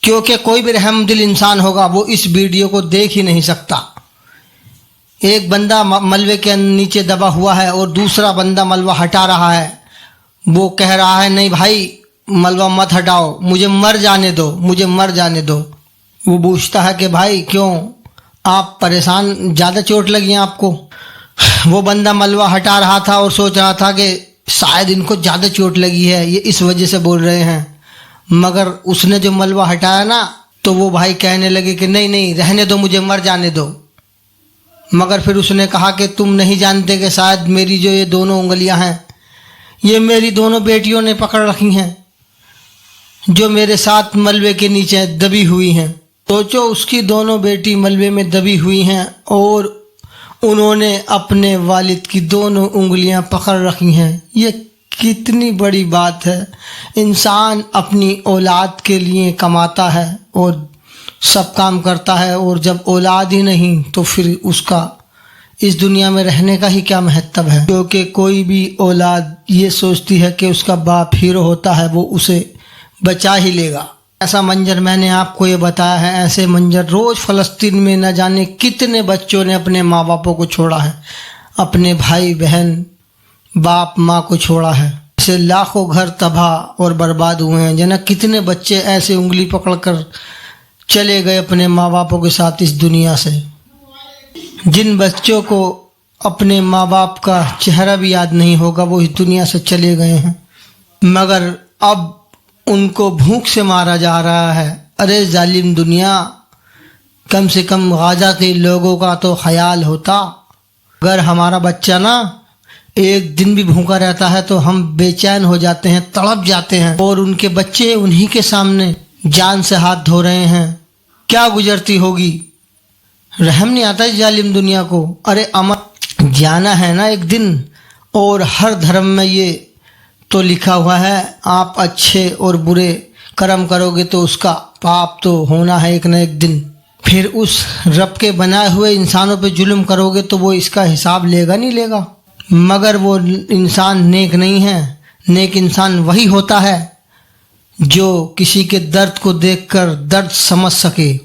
کیونکہ کوئی بھی رحم دل انسان ہوگا وہ اس ویڈیو کو دیکھ ہی نہیں سکتا۔ ایک بندہ ملبے کے نیچے دبا ہوا ہے اور دوسرا بندہ ملبہ ہٹا رہا ہے۔ وہ کہہ رہا ہے نہیں بھائی ملبہ مت ہٹاؤ، مجھے مر جانے دو، مجھے مر جانے دو۔ وہ پوچھتا ہے کہ بھائی کیوں، آپ پریشان، زیادہ چوٹ لگی آپ کو؟ وہ بندہ ملبہ ہٹا رہا تھا اور سوچ رہا تھا کہ شاید ان کو زیادہ چوٹ لگی ہے، یہ اس وجہ سے بول رہے ہیں۔ مگر اس نے جو ملبہ ہٹایا نا تو وہ بھائی کہنے لگے کہ نہیں نہیں رہنے دو، مجھے مر جانے دو۔ مگر پھر اس نے کہا کہ تم نہیں جانتے کہ شاید میری جو یہ دونوں انگلیاں ہیں یہ میری دونوں بیٹیوں نے پکڑ رکھی ہیں جو میرے ساتھ ملبے کے نیچے دبی ہوئی ہیں۔ سوچو اس کی دونوں بیٹی ملبے میں دبی ہوئی ہیں اور انہوں نے اپنے والد کی دونوں انگلیاں پکڑ رکھی ہیں۔ یہ کتنی بڑی بات ہے۔ انسان اپنی اولاد کے لیے کماتا ہے اور سب کام کرتا ہے، اور جب اولاد ہی نہیں تو پھر اس کا اس دنیا میں رہنے کا ہی کیا مہتو ہے؟ کیونکہ کوئی بھی اولاد یہ سوچتی ہے کہ اس کا باپ ہیرو ہوتا ہے، وہ اسے بچا ہی لے گا۔ ایسا منظر میں نے آپ کو یہ بتایا ہے، ایسے منظر روز فلسطین میں نہ جانے کتنے بچوں نے اپنے ماں باپوں کو چھوڑا ہے، اپنے بھائی بہن باپ ماں کو چھوڑا ہے۔ ایسے لاکھوں گھر تباہ اور برباد ہوئے ہیں جنہیں کتنے بچے ایسے انگلی پکڑ کر چلے گئے اپنے ماں باپوں کے ساتھ اس دنیا سے۔ جن بچوں کو اپنے ماں باپ کا چہرہ بھی یاد نہیں ہوگا وہ اس دنیا سے چلے گئے ہیں، مگر اب ان کو بھوک سے مارا جا رہا ہے۔ ارے ظالم دنیا، کم سے کم غزہ کے لوگوں کا تو خیال ہوتا۔ اگر ہمارا بچہ نا ایک دن بھی بھوکا رہتا ہے تو ہم بے چین ہو جاتے ہیں، تڑپ جاتے ہیں، اور ان کے بچے انہی کے سامنے جان سے ہاتھ دھو رہے ہیں، کیا گزرتی ہوگی؟ رحم نہیں آتا اس ظالم دنیا کو۔ ارے امر جانا ہے نا ایک دن، اور ہر دھرم میں یہ تو لکھا ہوا ہے آپ اچھے اور برے کرم کرو گے تو اس کا پاپ تو ہونا ہے ایک نہ ایک دن۔ پھر اس رب کے بنائے ہوئے انسانوں پہ ظلم کرو گے تو وہ اس کا حساب لے گا نہیں لے گا؟ مگر وہ انسان نیک نہیں ہے۔ نیک انسان وہی ہوتا ہے جو کسی کے درد کو دیکھ کر درد سمجھ سکے۔